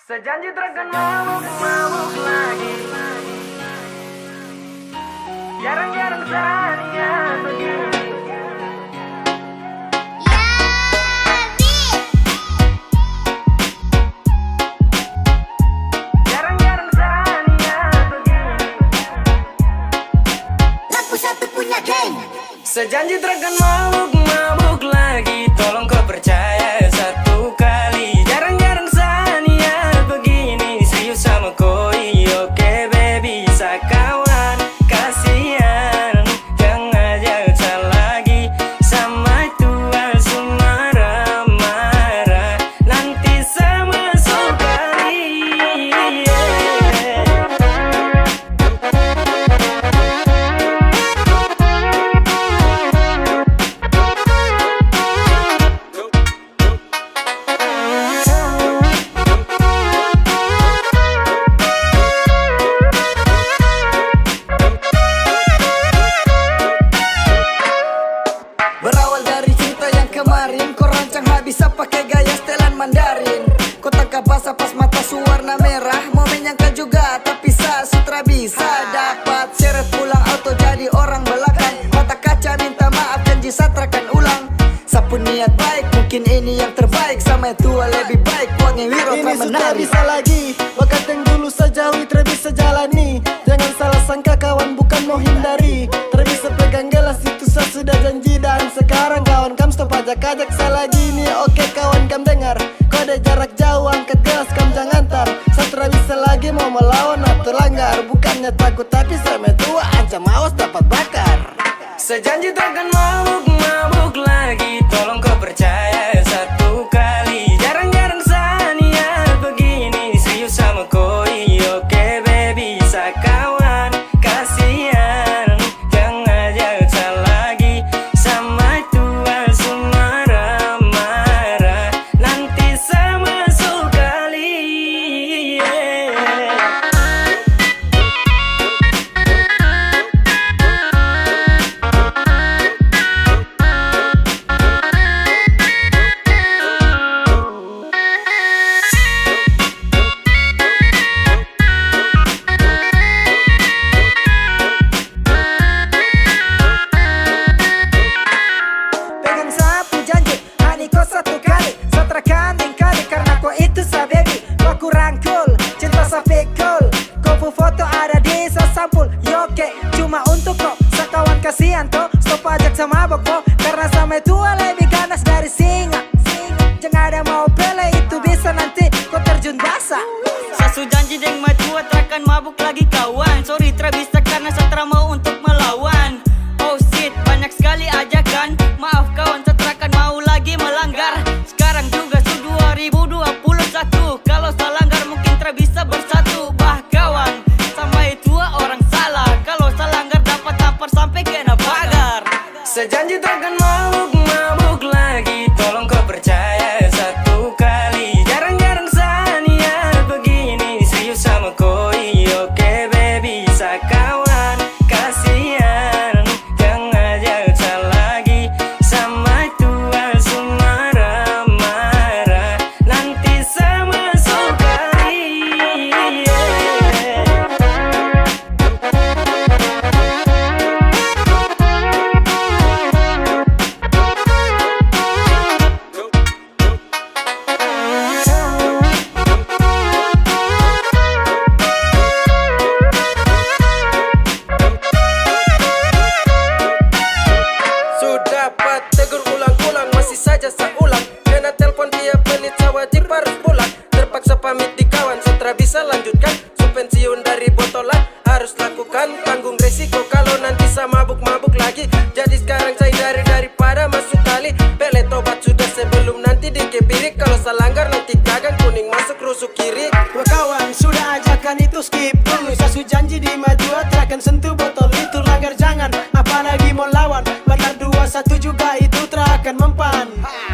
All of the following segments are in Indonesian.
Sejanji takkan mabuk lagi. Jarang-jarang saatnya begini. Jarang-jarang saatnya begini. Lampu satu punya geng. Sejanji takkan mabuk lagi. Tolong kau percaya satu kali. Jarang-jarang saatnya begini. Serius sama koi, oke baby, sakawan. Kasihan, jangan ajak lagi. Sama tua marah-marah. Nanti sama sekali. Berawal dari cerita yang kemarin, kau rancang habis pakai gaya setelan Mandarin. Kau tangkap basah pas mata suwarna merah. Mau menyangka juga tapi sutra bisa dapat seret pulang auto jadi orang belakang. Mata kaca minta maaf janji satrakan ulang. Sapu niat baik mungkin ini yang terbaik. Sama yang tua lebih baik buat ngewiro Ini sudah menari. bisa lagi, bakat yang dulu sejauh bisa jalani. Jangan salah sangka kawan bukan mau hindari. Bisa pegang gelas itu saya sudah janji. Dan sekarang kawan kam stop ajak-ajak saya lagi nih. Oke kawan kam dengar, kode jarak jauh angkat gelas kam jangan tar. Saya bisa lagi mau melawan atau langgar. Bukannya takut tapi saya tua ancam awas dapat bakar. Sejanji takkan mabuk lagi. Tolong kau percaya satu kali. Jarang-jarang saatnya begini. Serius sama koi, oke baby, sakawan. Kasihan, jangan ajak lagi. Sama tua marah-marah. Nanti sama sekali. Pegang sapu janji, hari kau satu kali. Satrakan kali karena kau itu sa baby. Kau rangkul, cinta sa pikul. Kau pu foto ada di sa sampul. Yoke, cuma untuk kau. Sakawan kasihan toh, stop ajak sama boko. Karena sama tua lebih ganas dari singa. Jangan ada mau pele itu bisa nanti kau terjun basah. Sasu janji deng matua takkan mabuk lagi kawan. Sorry bisa karena satra mau untuk melawan. Oh shit banyak sekali ajakan. Maaf kawan satrakan mau lagi melanggar. Sekarang juga su 2021. Kalau salanggar mungkin bisa bersatu. Bah kawan sama tua orang salah. Kalau salanggar dapat tampar sampai kena pagar. Sejanji takkan mabuk lagi. Tolong kau percaya satu kali. Jarang-jarang saatnya begini. Serius sama koi, oke baby, sakawan. Kasihan, jangan ajak lagi. Sama tua marah-marah. Nanti sama sekali. Sudah dapat tegur ulang-ulang masih saja saya ulang. Kena telepon tiap menit saya wajib harus pulang. Terpaksa pamit di kawan setelah bisa lanjutkan. Su pensiun dari botolan harus lakukan. Tanggung resiko kalau nanti saya mabuk-mabuk lagi. Jadi sekarang saya daripada masuk kali. Pele tobat sudah sebelum nanti dikebiri. Kalau saya langgar nanti gagang kuning masuk rusuk kiri. Dua kawan sudah ajakan itu skip dulu. Saya janji di maju akan sentuh botol itu langgar jangan. Apalagi mau lawan. Bakar 2-1 juga itu terakan mempan.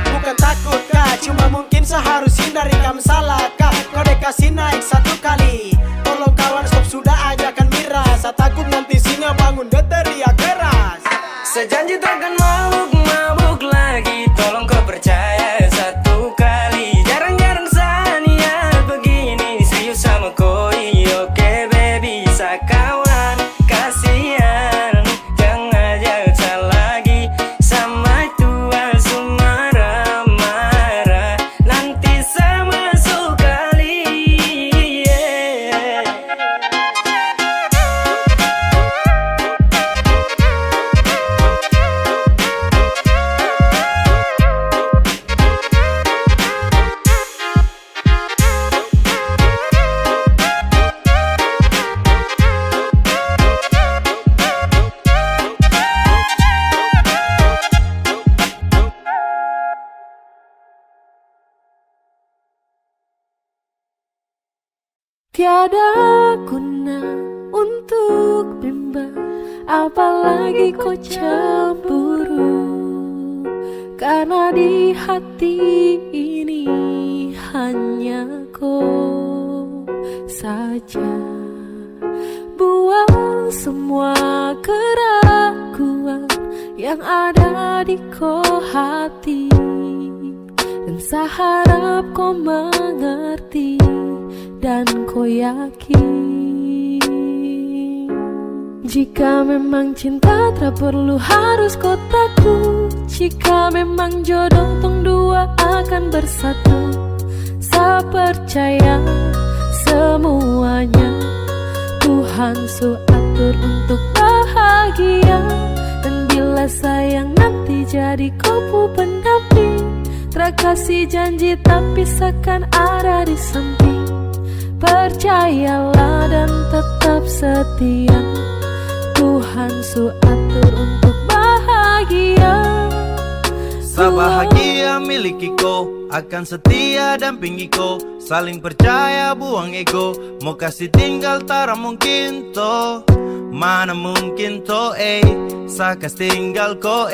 Bukan takut kah, cuma mungkin seharus hindari kam salah kah. Kode kasih naik satu kali. Tolong kawan stop sudah ajakan miras. Saya takut nanti singa bangun dia teriak keras. Sejanji takkan mabuk lagi. Tolong kau percaya satu kali. Jarang-jarang saatnya begini. Tiada guna untuk bimbang, apalagi kau cemburu. Karena di hati ini hanya kau saja. Buang semua keraguan yang ada di kau hati, dan saya harap kau mengerti dan kau yakin. Jika memang cinta tak perlu harus kau takut. Jika memang jodoh tong dua akan bersatu, saya percaya semuanya Tuhan su atur untuk bahagia. Dan bila sayang nanti jadi kau pendamping, terkasih janji tapi seakan ada di samping. Percayalah dan tetap setia, Tuhan su atur untuk bahagia. Sabahagia miliki kau, akan setia dampingi kau. Saling percaya buang ego, mau kasih tinggal tara mungkin to. Mana mungkin to sakas tinggal ko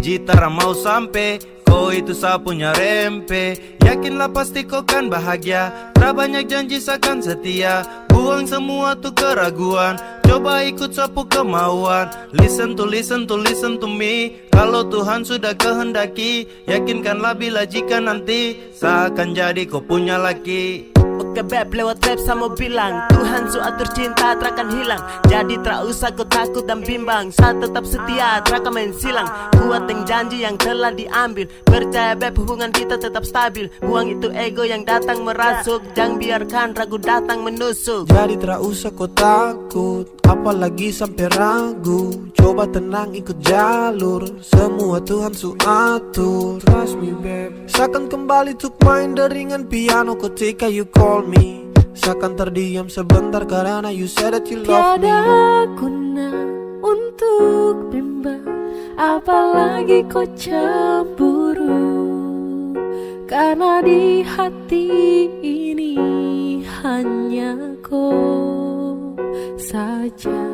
Jitara mau sampai, kau itu sa punya rempe. Yakinlah pasti kau kan bahagia, tak banyak janji sakan setia. Buang semua tuh keraguan, coba ikut sapu kemauan. Listen to me. Kalau Tuhan sudah kehendaki, yakinkanlah bila jika nanti seakan jadi kau punya laki. Oke beb, lewat rap sama bilang Tuhan su atur cinta terakan hilang. Jadi tak usah kau takut dan bimbang, saya tetap setia terakan main silang. Kuat yang janji yang telah diambil, percaya beb hubungan kita tetap stabil. Buang itu ego yang datang merasuk, jangan biarkan ragu datang menusuk. Jadi tak usah kau takut, apalagi sampai ragu. Coba tenang ikut jalur, semua Tuhan su atur. Trust me babe. Seakan kembali tuk main deringan piano ketika you call me. Seakan terdiam sebentar karena you said that you love me. Tiada guna untuk bimbang, apalagi kau cemburu. Karena di hati ini hanya kau saja.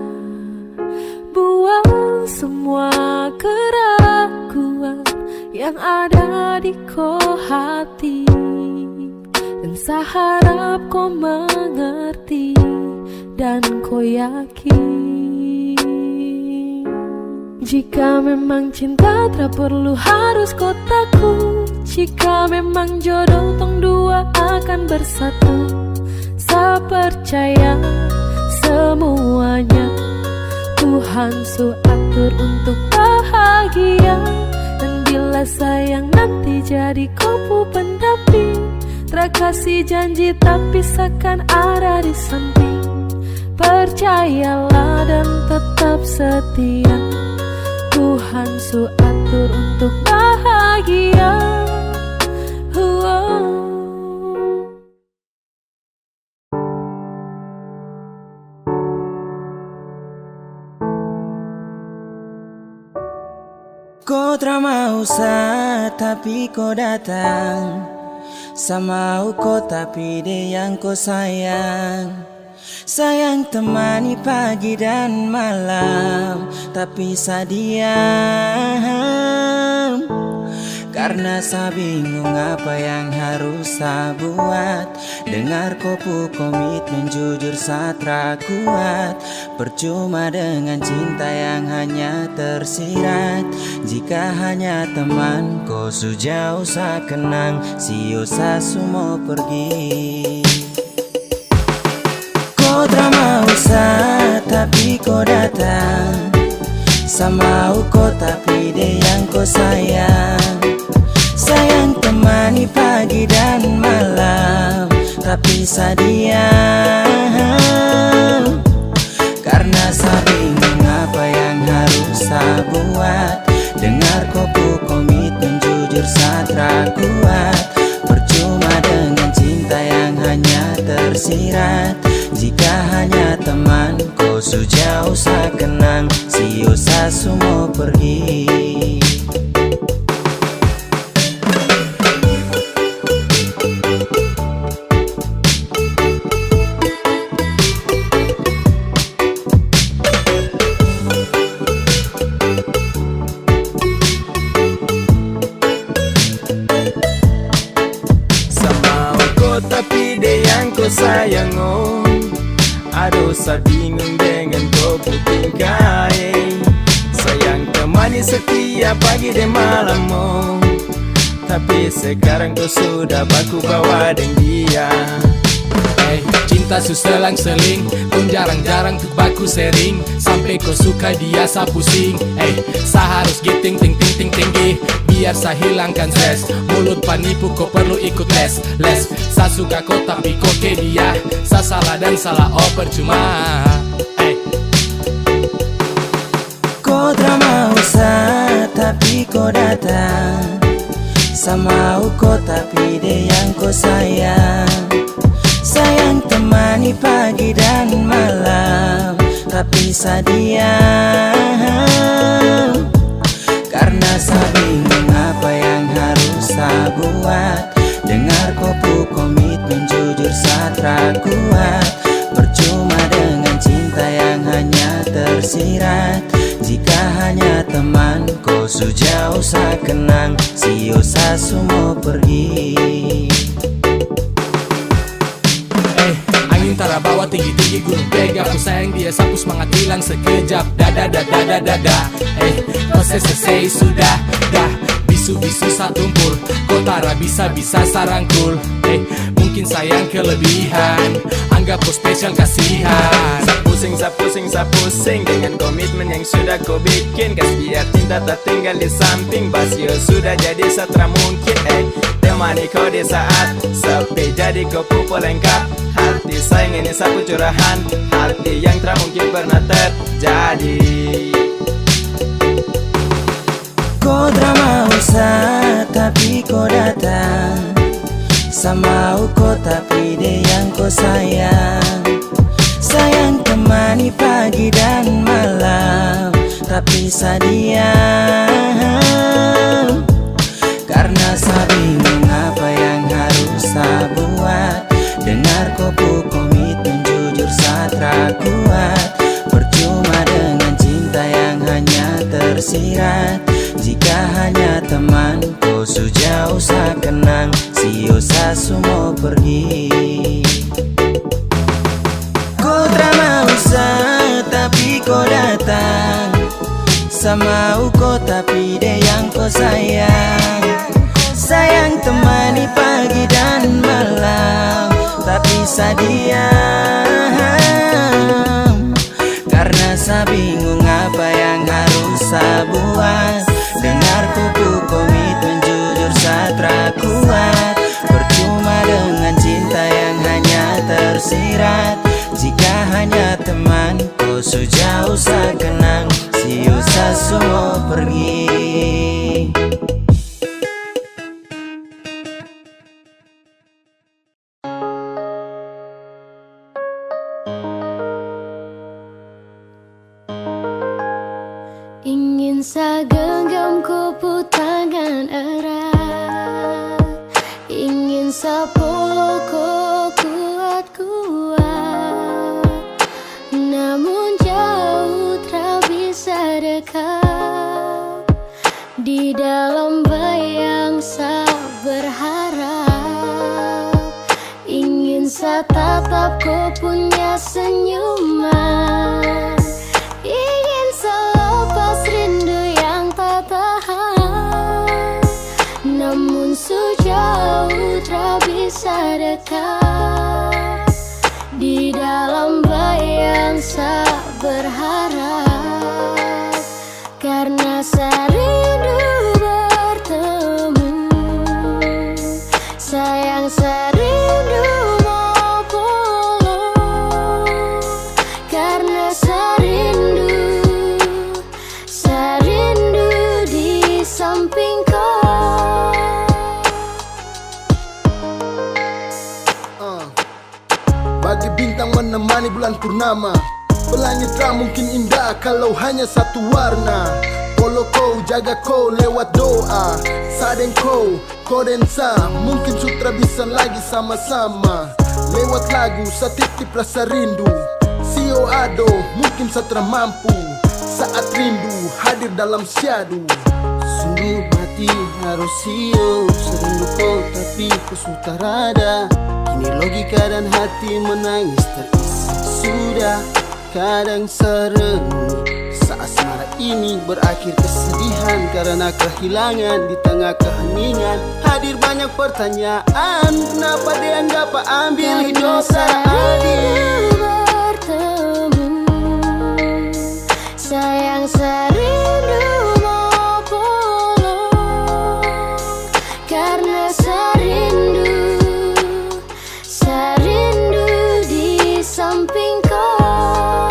Buang semua keraguan yang ada di kau hati, dan saya harap kau mengerti dan kau yakin. Jika memang cinta tak perlu harus kau takut. Jika memang jodoh tong dua akan bersatu, saya percaya semuanya Tuhan su atur untuk bahagia. Dan bila sayang nanti jadi kau pendamping, terkasih janji tapi seakan ada di samping. Percayalah dan tetap setia, Tuhan su atur untuk bahagia. Kau tak mau tapi kau datang. Sama kau tapi dia yang kau sayang. Sayang temani pagi dan malam, tapi saya diam. Karena saya bingung apa yang harus saya buat. Dengar kopu komitmen jujur saya kuat. Percuma dengan cinta yang hanya tersirat. Jika hanya teman kau sejauh saya kenang, sio saya semua pergi. Kau tak mau tapi kau datang. Sama kau tapi dia yang kau sayang. Sayang temani pagi dan malam, tapi saya diam. Karena saya bingung apa yang harus saya buat. Dengar kopu komitmen jujur saya kuat. Percuma dengan cinta yang hanya tersirat. Jika hanya teman kau sejauh saya kenang, sio saya semua pergi. kau sayang oh. Aduh saya bingung dengan kau tingkah sayang temani setiap pagi dan malam oh. Tapi sekarang kau sudah baku bawa dengan dia. Cinta suselang-seling, kau jarang-jarang tuh baku sering. Sampai kau suka dia sa pusing. Sa harus giting ting ting ting tinggi biar sa hilangkan stres. Mulut penipu kau perlu ikut les. Sa suka kau tapi kau ke dia. Sa salah dan salah oh percuma. Kau tak mau sa tapi kau datang. Sama kau tapi dia yang kau sayang. Sayang temani pagi dan malam, tapi saya diam. Karena saya bingung apa yang harus saya buat. Dengar kopu komitmen jujur saya kuat. Percuma dengan cinta yang hanya tersirat. Jika hanya teman kau sejauh saya kenang. Sio saya semua pergi. Angin tara bawa tinggi-tinggi gunung pega. Ku sayang dia sapu semangat hilang sekejap. Dada. Kau selesai sudah dah. Bisu-bisu satumpul. Kau tara bisa-bisa sarangkul. Mungkin sayang kelebihan. Anggap kau spesial kasihan. Sa pusing dengan komitmen yang sudah kau bikin. Kas biar cinta tak tinggal di samping. Basio sudah jadi satra mungkin. Temani kau di saat sepi, jadi kau pupuk lengkap. Hati sayang ini sapu curahan. Hati yang tak mungkin pernah terjadi. Kau tak mau sa tapi kau datang. Sama kau tapi dia yang kau sayang. Sayang temani pagi dan malam, tapi saya diam. Karena saya bingung apa yang harus saya buat. Dengar kopu komitmen jujur saya kuat. Percuma dengan cinta yang hanya tersirat. Jika hanya teman kau sejauh saya kenang. Sio saya semua pergi. Kau tak mau sa tapi kau datang. Sama kau tapi dia yang kau sayang. Sayang temani pagi dan malam, tapi saya diam. Karena saya bingung apa yang harus saya buat. Dengar kopu komitmen jujur saya kuat. Percuma dengan cinta yang hanya tersirat. Jika hanya teman kau sejauh saya kenang. Sio saya semua pergi. Ingin saya genggam kopu tangan erat. Ingin saya peluk kuat-kuat. Namun jauh tak bisa dekat. Di dalam bayang saya berharap. Ingin saya tatap kau punya senyuman. Ingin selepas rindu yang tak tahan. Namun sejauh tak bisa dekat. Di dalam bayang saya berharap. Karena saya rindu bertemu. Sayang saya rindu mau peluk. Karena saya rindu di samping kau. Bagi bintang menemani bulan purnama. Pelangi tak mungkin indah kalau hanya satu warna. Polo kau, jaga kau lewat doa. Sadeng kau dan sa, mungkin sutra bisa lagi sama-sama. Lewat lagu, sa titip rasa rindu. Sio ado, mungkin satra mampu. Saat rindu hadir dalam syadu. Sungguh mati harus sio. Serindu kau tapi kau sudah rada. Kini logika dan hati menangis terisi. Sudah kadang serenung saat asmara ini berakhir kesedihan karena kehilangan di tengah keheningan. Hadir banyak pertanyaan, kenapa dia nggak ambil dosa adil. Sayang serindu mau pulang, karena serindu di samping kau.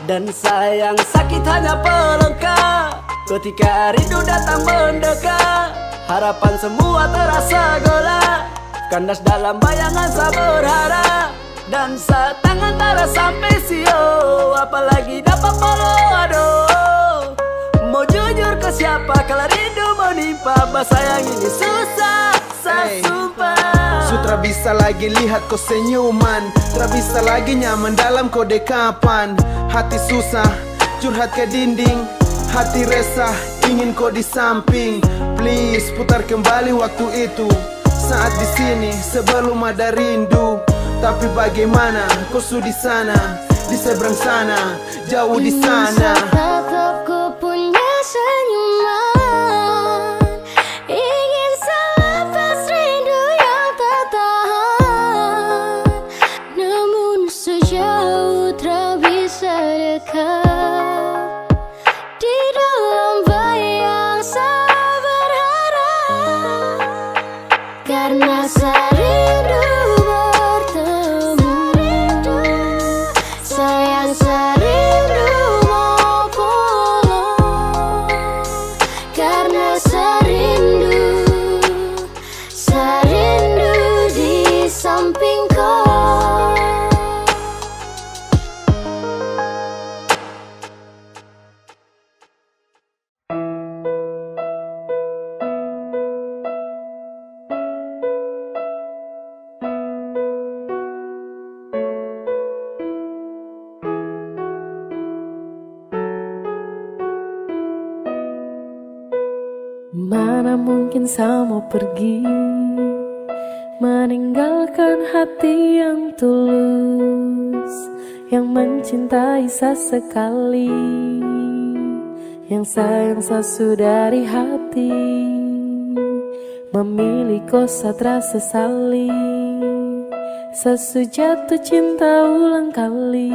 Dan sayang sakit hanya pelengkap ketika rindu datang mendekat. Harapan semua terasa gelap, kandas dalam bayangan saya berharap. Dan saat tangan tak sampai sio, apalagi dapat follow, aduh. Mau jujur ke siapa kalau rindu menimpa, bahasa yang ini susah, saya sumpah. Sutra bisa lagi lihat kau senyuman, tak bisa lagi nyaman dalam kau dekapan. Hati susah, curhat ke dinding, hati resah, ingin kau di samping. Please putar kembali waktu itu, saat di sini sebelum ada rindu. Tapi bagaimana kau di sana, di seberang sana, jauh di sana. Tetap ku punya senyuman, ingin selepas rindu yang tak tahan. Namun sejauh tak bisa dekat, di dalam bayang saya berharap, karena saya rindu. Mana mungkin saya mau pergi, meninggalkan hati yang tulus, yang mencintai sesekali, yang sayang sesudari hati. Memilih kosa terasa sesali, sesujatuh cinta ulang kali.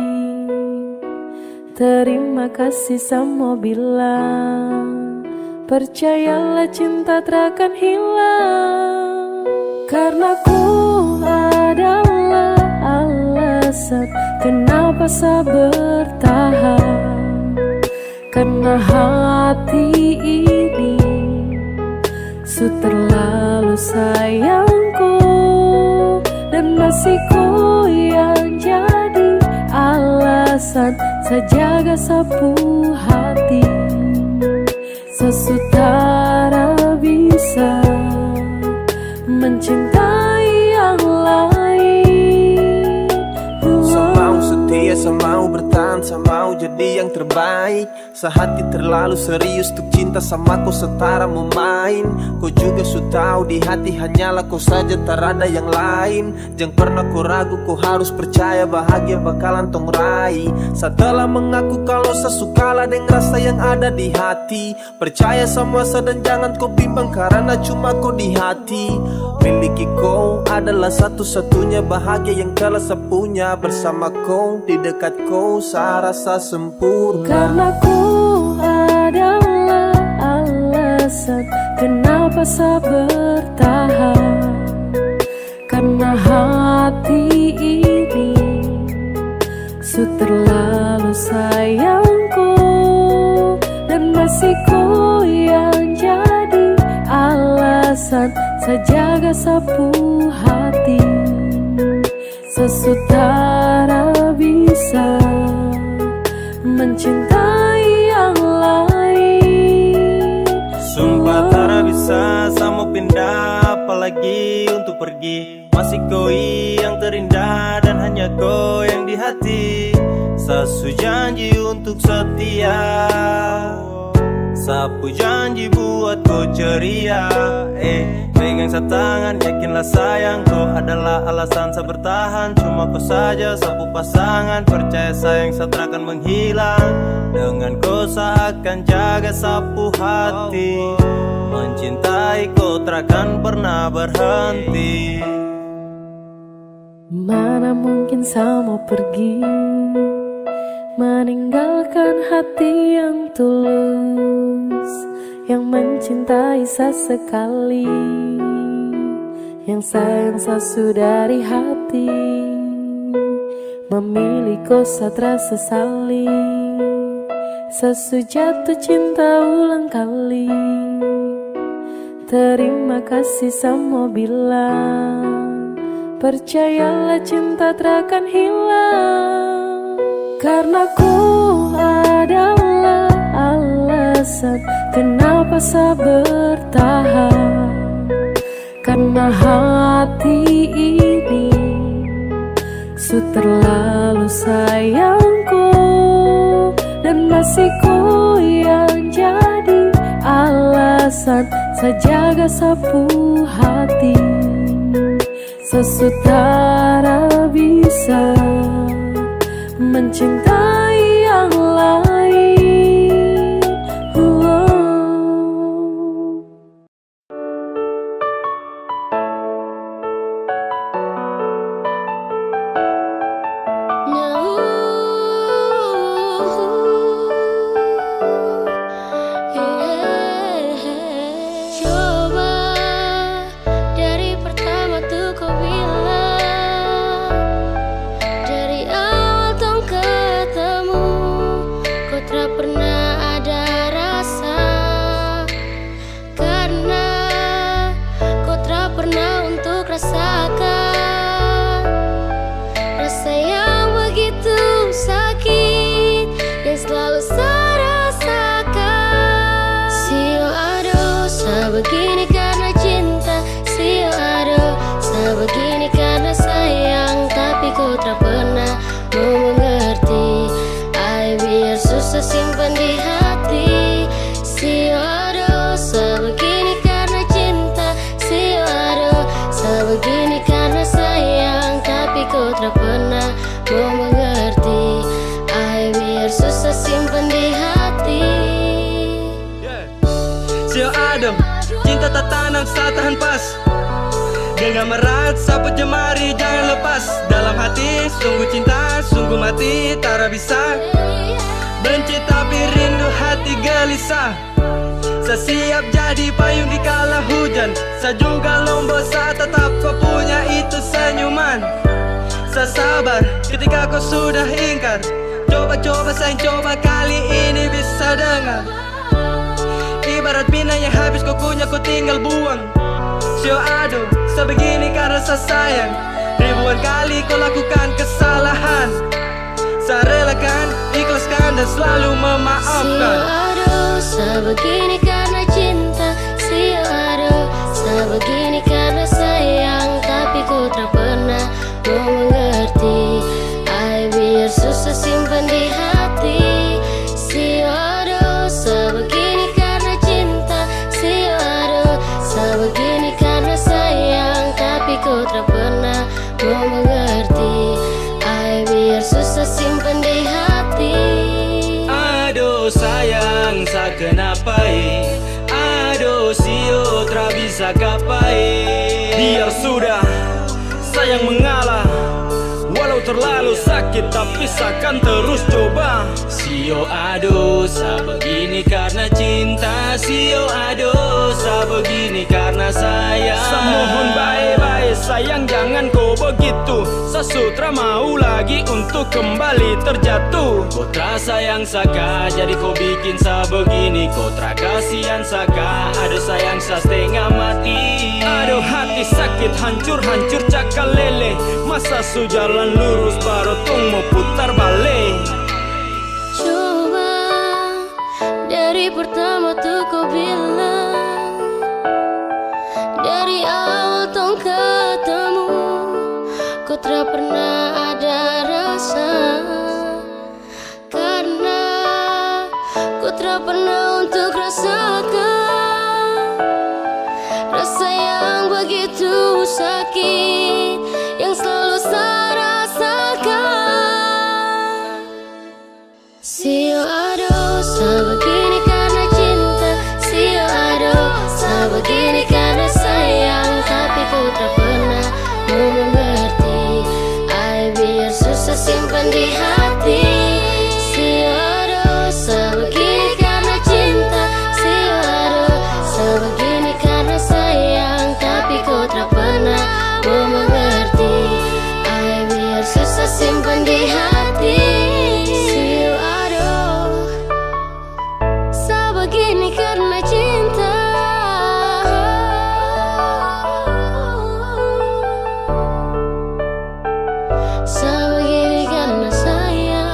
Terima kasih sama bilang, percayalah cinta takkan hilang. Karena ku adalah alasan kenapa saya bertahan. Karena hati ini terlalu sayangku, dan masih ku yang jadi alasan saya jaga sapu hati. Sesutara bisa mencintai yang lain. Semau setia, semau bertahan, semau jadi yang terbaik. Sehati terlalu serius untuk cinta sama kau setara memain. Kau juga sudah tahu di hati hanyalah kau saja, tak ada yang lain. Jangan pernah kau ragu, kau harus percaya bahagia bakalan tong raih. Setelah mengaku kalau sesukalah dengan rasa yang ada di hati, percaya sama dan jangan kau bimbang karena cuma kau di hati. Miliki kau adalah satu-satunya bahagia yang telah saya punya. Bersama kau, di dekat kau, saya rasa sempurna. Karena ku adalah alasan kenapa saya bertahan. Karena hati ini terlalu sayangku, dan masih ku yang jadi alasan saya jaga sapu hati. Sesutara bisa mencintai yang lain. Sumpah tak bisa sama pindah, apalagi untuk pergi. Masih kau yang terindah dan hanya kau yang di hati. Sasu janji untuk setia, sapu janji buat kau ceria. Pegang setangan, yakinlah sayang, kau adalah alasan saya bertahan. Cuma kau saja sapu pasangan, percaya sayang saya akan menghilang. Dengan kau saya akan jaga sapu hati, mencintai kau takkan pernah berhenti. Mana mungkin saya mau pergi, meninggalkan hati yang tulus, yang mencintai sesekali, yang sayang sesudari hati. Memilih kau satra sesali, sesujatuh cinta ulang kali. Terima kasih sama bilang, percayalah cinta takkan hilang. Karena ku adalah alasan kenapa saya bertahan. Karena hati ini su terlalu sayangku, dan masih ku yang jadi alasan saya jaga sapu hati. Sesutara bisa mencintai yang lain. Coba dari pertama tuh kau bilang, dari awal tong ketemu, kau tak pernah ada rasa. Karena kau tak pernah untuk rasakan rasa yang begitu sakit yang selalu saya rasakan. Sio aduh, saya begini karena cinta. Sio aduh, saya begini karena sayang. Tapi kau tak pernah mau mengerti. Ay, biar susah simpan di hati. Sio aduh, saya begini karena cinta. Sio aduh, saya begini karena sayang. Tapi kau tak pernah mau mengerti. Ay, biar susah simpan di hati. Sio adem, cinta tak tanam saat tahan pas. Genggam erat, sapu jemari jangan lepas. Dalam hati, sungguh cinta, sungguh mati. Tak bisa benci tapi rindu hati gelisah. Saya siap jadi payung di kala hujan. Saya juga lombok saat tetap kau punya itu senyuman. Saya sabar ketika kau sudah ingkar. Coba-coba sayang, coba kali ini bisa dengar. Ibarat pina yang habis kau kunyah kau tinggal buang. Sio aduh, sebegini karena saya sayang. Ribuan kali kau lakukan kesalahan. Saya relakan, ikhlaskan dan selalu memaafkan. Sio aduh, saya begini karena cinta. Sio aduh, saya begini karena sayang. Tapi kau tak pernah mau mengerti. Ay, biar susah simpan di hati. Sio aduh, saya begini karena cinta. Sio aduh, saya begini karena sayang. Tapi kau tak pernah mau mengerti. Ay, biar susah simpan di hati. Aduh sayang, sa kenapa? Aduh sio tra bisa kapai. Biar sudah, sayang mengalah. Walau terlalu sakit tapi seakan terus coba. Sio aduh, sa begini karena cinta. Sio aduh, sa begini karena sayang. Saya mohon baik-baik sayang jangan kau begitu. Sesutra mau lagi untuk kembali terjatuh. Kau tra sayang saka, jadi kau bikin sa begini. Kau tra kasihan saka, aduh sayang sa setengah mati. Aduh hati sakit hancur-hancur cakal lele. Masa su jalan lurus baru tung mau putar balik. Coba dari pertama tuh kau bilang, dari awal tong ketemu, kau tak pernah ada rasa. Karena kau tak pernah untuk rasakan rasa yang di hati. Aduh, sebegini karena cinta. Aduh, sebegini karena sayang. Tapi kau tak pernah mau mengerti. Biar susah simpan di hati. Aduh, sebegini karena cinta. Sebegini karena sayang.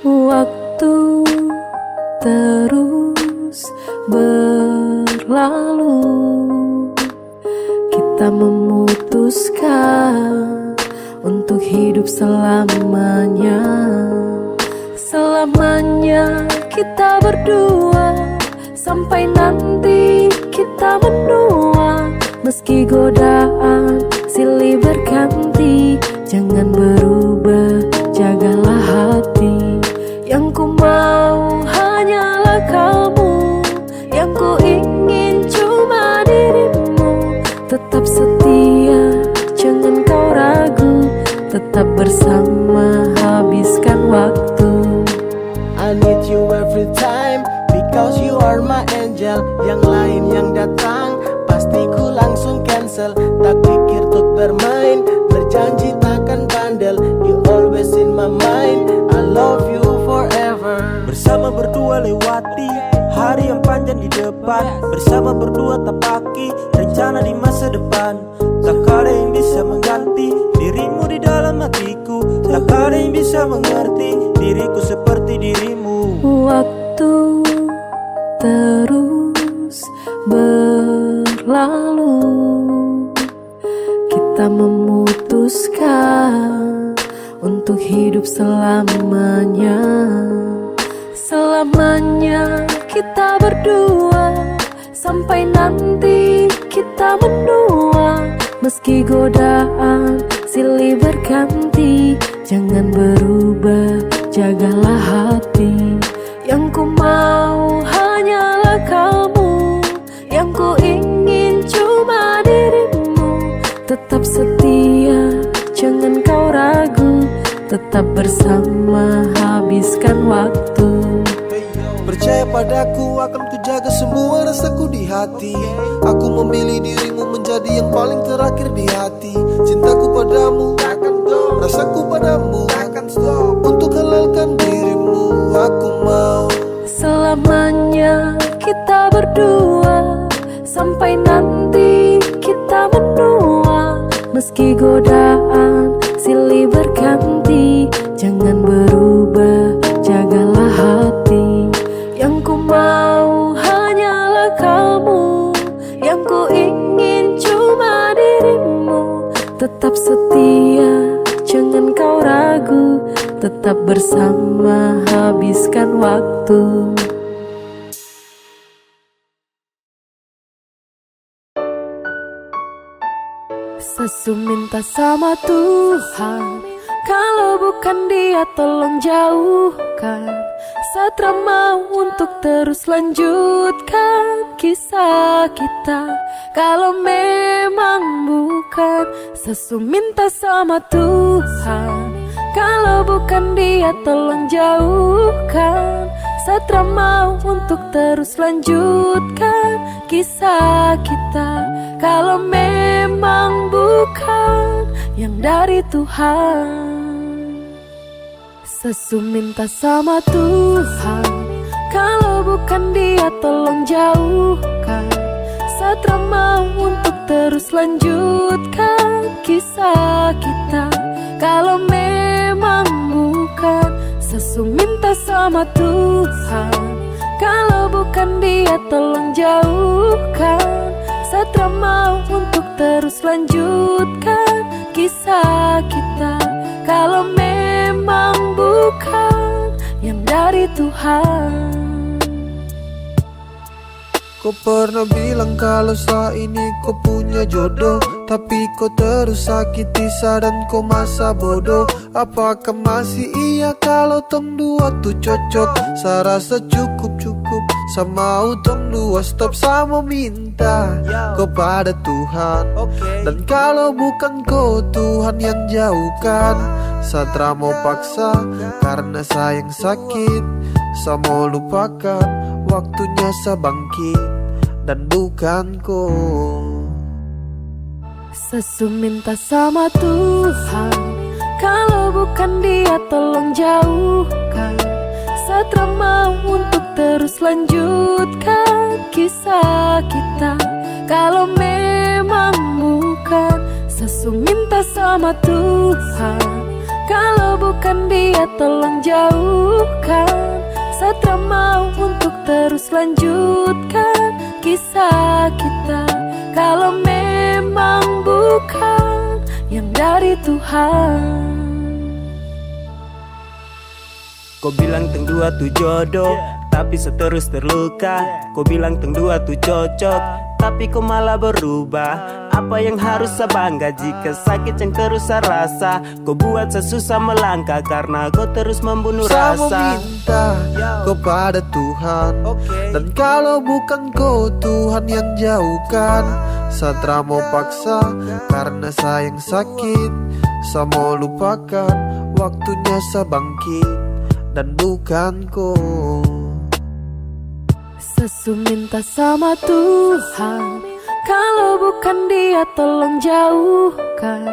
Waktu terus berlalu, kita memutuskan untuk hidup selamanya. Selamanya kita berdua, sampai nanti kita menua. Meski godaan silih berganti, jangan berubah, jagalah hati. Yang ku mau hanyalah kamu, yang ku ingin cuma dirimu. Tetap setia, jangan kau ragu, tetap bersama, habiskan waktu. I need you every time, because you are my angel. Yang lain yang datang, pasti ku langsung cancel. Tak pikir untuk bermain, berjanji takkan bandel. You always in my mind, I love you forever. Bersama berdua lewati hari yang panjang di depan. Bersama berdua tapaki rencana di masa depan. Tak ada yang bisa mengganti dirimu di dalam hatiku. Tak ada yang bisa mengerti diriku seperti dirimu. Waktu terus berlalu, kita memutuskan untuk hidup selamanya. Selamanya kita berdua, sampai nanti kita menua. Meski godaan silih berganti, jangan berubah, jagalah hati. Yang ku mau hanyalah kamu, yang ku ingin cuma dirimu. Tetap setia, jangan kau ragu, tetap bersama, habiskan waktu. Percaya padaku, akan ku jaga semua rasaku di hati. Aku memilih dirimu menjadi yang paling terakhir di hati. Cintaku padamu takkan stop, rasaku padamu takkan stop. Untuk halalkan dirimu, aku mau selamanya kita berdua, sampai nanti kita menua. Meski godaan silih berganti, jangan berubah, jagalah hati. Yang ku mau hanyalah kamu, yang ku ingin cuma dirimu. Tetap setia, jangan kau ragu, tetap bersama, habiskan waktu. Sesu minta sama Tuhan, kalau bukan Dia tolong jauhkan. Satra mau untuk terus lanjutkan kisah kita. Kalau memang bukan, Sesu minta sama Tuhan, kalau bukan Dia tolong jauhkan. Satra mau untuk terus lanjutkan kisah kita. Kalau memang bukan yang dari Tuhan. Sesu minta sama Tuhan, kalau bukan Dia tolong jauhkan. Satra mau untuk terus lanjutkan kisah kita. Kalau memang bukan, Sesu minta sama Tuhan, kalau bukan Dia tolong jauhkan. Satra mau untuk terus lanjutkan kisah kita. Kalau memang bukan yang dari Tuhan. Kau pernah bilang kalau saat ini kau punya jodoh, tapi kau terus sakiti dan kau masa bodoh. Apakah masih iya kalau tong dua tuh cocok? Saya rasa cukup sama tong dua stop sama minta kepada Tuhan. Dan kalau bukan kau Tuhan yang jauhkan, Satra mau paksa karena sayang sakit. Saya mau lupakan, waktunya saya bangkit dan bukan kau. Sesu minta sama Tuhan, kalau bukan dia tolong jauhkan. Satra mau untuk terus lanjutkan kisah kita. Kalau memang bukan, Sesu minta sama Tuhan, kalau bukan dia tolong jauhkan. Satra mau untuk terus lanjutkan kisah kita. Kalau memang bukan yang dari Tuhan. Kau bilang teng dua tuh jodoh, tapi seterus terluka. Kau bilang teng dua tuh cocok, tapi kau malah berubah. Apa yang harus saya bangga jika sakit yang terus saya rasa? Kau buat saya susah melangkah karena kau terus membunuh Saya rasa. mau minta kepada Tuhan, dan kalau bukan kau Tuhan yang jauhkan. Satra mau paksa karena sayang sakit. Saya mau lupakan, waktunya saya bangkit dan bukan kau. Sesu minta sama Tuhan, kalau bukan dia tolong jauhkan.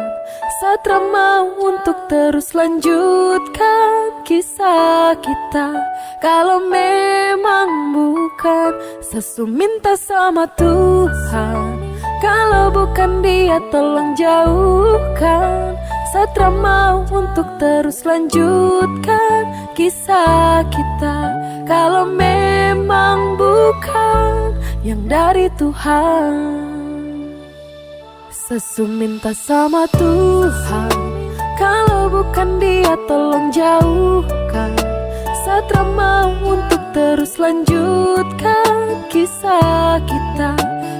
Satra mau untuk terus lanjutkan kisah kita. Kalau memang bukan, Sesu minta sama Tuhan, kalau bukan dia tolong jauhkan. Satra mau untuk terus lanjutkan kisah kita. Kalau memang bukan yang dari Tuhan. Sesu minta sama Tuhan, kalau bukan dia tolong jauhkan. Satra mau untuk terus lanjutkan kisah kita.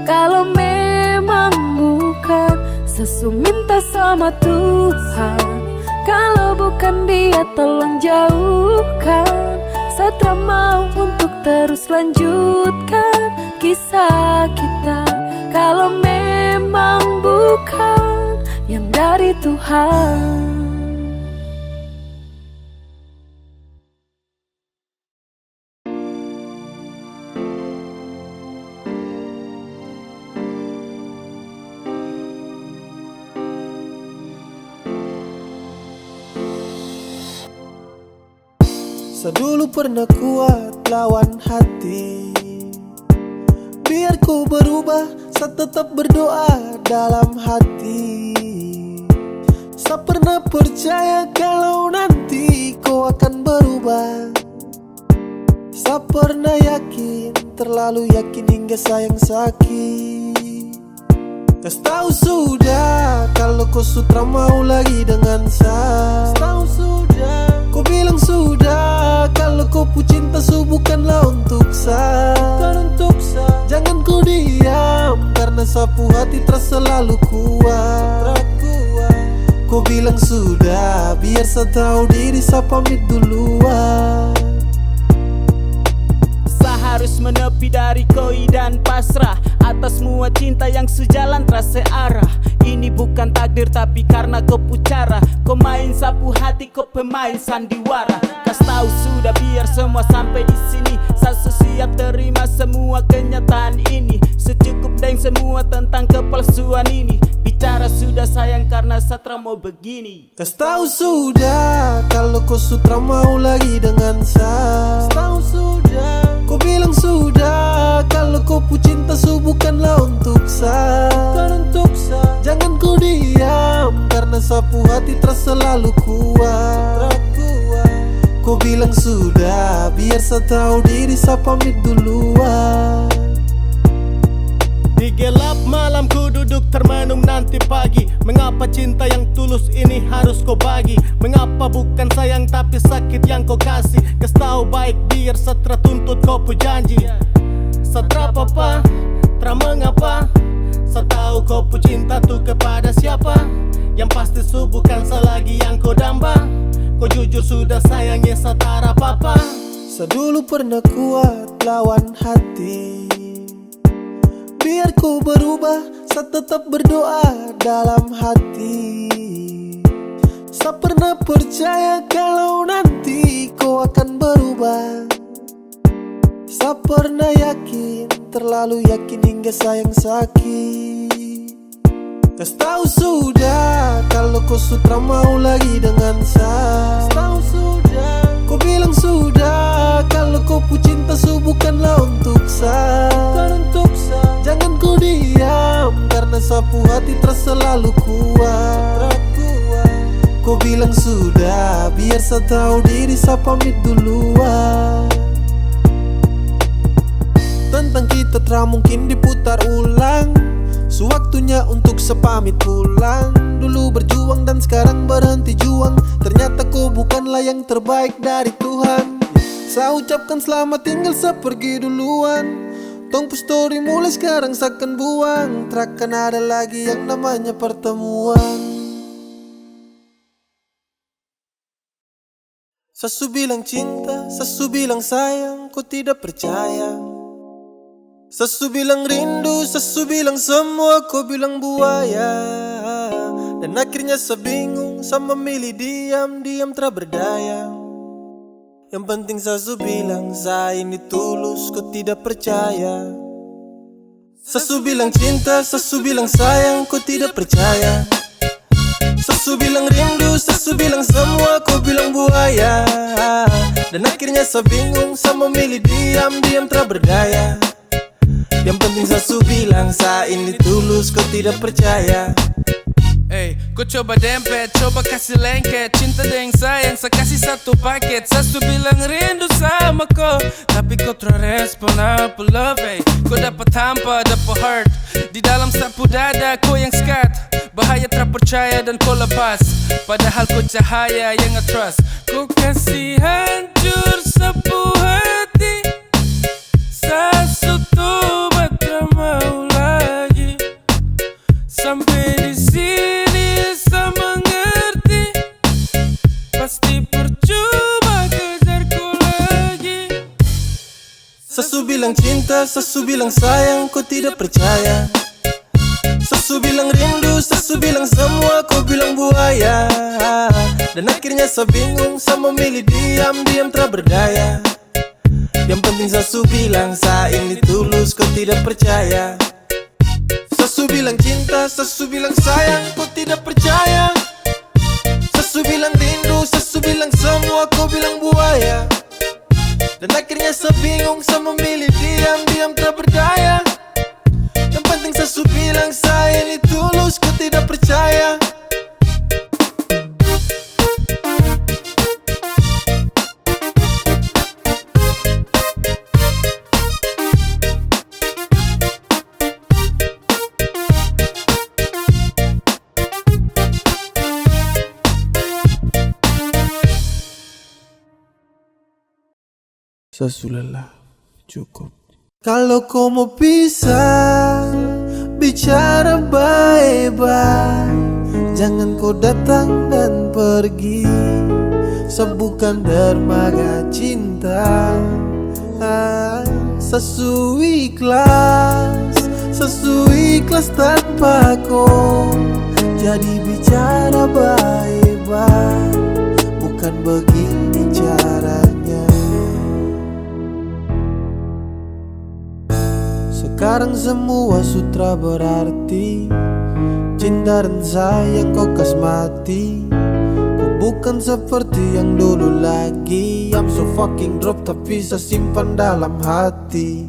Kalau memang bukan, Sesu minta sama Tuhan, kalau bukan dia tolong jauhkan. Satra mau untuk terus lanjutkan kisah kita. Kalau memang bukan yang dari Tuhan. Saya dulu pernah kuat lawan hati, biar ku berubah, saya tetap berdoa dalam hati. Saya pernah percaya kalau nanti kau akan berubah. Saya pernah yakin, terlalu yakin hingga sayang sakit. Kas tahu sudah kalau kau sutra mau lagi dengan saya. Tahu sudah, kau bilang sudah kalau kau pu cinta bukanlah untuk saya. Jangan kau diam karena sapu hati terasa selalu kuat. Kau bilang sudah, biar saya tahu diri saya pamit duluan. Harus menepi dari koi dan pasrah atas semua cinta yang sejalan terasa arah. Ini bukan takdir tapi karena kau pucara. Kau main sapu hati, kau pemain sandiwara. Kas tahu sudah biar semua sampai di sini. Saya siap terima semua kenyataan ini. Secukup dan semua tentang kepalsuan ini. Bicara sudah sayang karena Satra mau begini. Kas tahu sudah kalau kau sutra mau lagi dengan saya. Tahu sudah, kau bilang sudah kalau kau pu cinta bukanlah untuk saya. Jangan kau diam karena sapu hati terasa selalu kuat. Kau bilang sudah, biar saya tahu diri saya pamit duluan. Di gelap malam ku duduk termenung nanti pagi. Mengapa cinta yang tulus ini harus kau bagi? Mengapa bukan sayang tapi sakit yang kau kasih? Kas tahu baik biar Satra tuntut kau pu janji. Setra papa, tra mengapa Saya tahu kau pu cinta tuh kepada siapa. Yang pasti su bukan selagi yang kau damba. Kau jujur sudah sayangnya setara papa. Sedulu pernah kuat lawan hati, biar ku berubah, saya tetap berdoa dalam hati. Saya pernah percaya kalau nanti kau akan berubah. Saya pernah yakin, terlalu yakin hingga sayang sakit. Kau tahu sudah kalau kau sudah mau lagi dengan saya. Tahu sudah, kau bilang sudah kalau kau pu cinta su bukanlah untuk saya. Jangan kau diam karena sapu hati terasa selalu kuat. Kau bilang sudah biar saya tahu diri saya pamit duluan. Tentang kita tak mungkin diputar ulang. Sewaktunya untuk sepamit pulang. Dulu berjuang dan sekarang berhenti juang. Ternyata kau bukanlah yang terbaik dari Tuhan. Saya ucapkan selamat tinggal, saya pergi duluan. Tongpu story mulai sekarang saya akan buang. Takkan ada lagi yang namanya pertemuan. Sesu bilang cinta, sesu bilang sayang, kau tidak percaya. Sesu bilang rindu, sesu bilang semua, kau bilang buaya. Dan akhirnya saya bingung, saya memilih diam tak berdaya. Yang penting sesu bilang saya ini tulus, kau tidak percaya. Sesu bilang cinta, sesu bilang sayang, kau tidak percaya. Sesu bilang rindu, sesu bilang semua, kau bilang buaya. Dan akhirnya saya bingung, saya memilih diam tak berdaya. Yang penting sesu bilang saya ini tulus, kau tidak percaya. Kau coba dempet, coba kasih lengket. Cinta dengan sayang, saya kasih satu paket. Sesu bilang rindu sama kau, tapi kau terrespon apa love. Kau dapat hampa, dapat hurt di dalam sapu dada, kau yang skat. Bahaya tak percaya dan kau lepas, padahal kau cahaya yang nge-trust. Kau kasih hancur sapu hati. Sesu tuh tak mau lagi. Sampai di sini saya mengerti, pasti percuma kejar kau lagi. Sesu bilang cinta, sesu bilang sayang, kau tidak percaya. Sesu bilang rindu, sesu bilang semua, kau bilang buaya. Dan akhirnya saya bingung, saya memilih diam tak berdaya. Yang penting sesu bilang saya ini tulus, kau tidak percaya. Sesu bilang cinta, sesu bilang sayang, kau tidak percaya. Sesu bilang rindu, sesu bilang semua, kau bilang buaya. Dan akhirnya saya bingung, saya memilih diam tak berdaya. Yang penting sesu bilang saya ini tulus, kau tidak percaya. Sesu lelah, cukup. Kalau kau mau pisah, bicara baik-baik. Jangan kau datang dan pergi. Sebukan dermaga cinta. Sesu ikhlas tanpa kau. Jadi bicara baik-baik, bukan begini caranya. Sekarang semua sutra berarti. Cinta dan sayang kau kasmati. Kau bukan seperti yang dulu lagi. I'm so fucking drop tapi saya simpan dalam hati.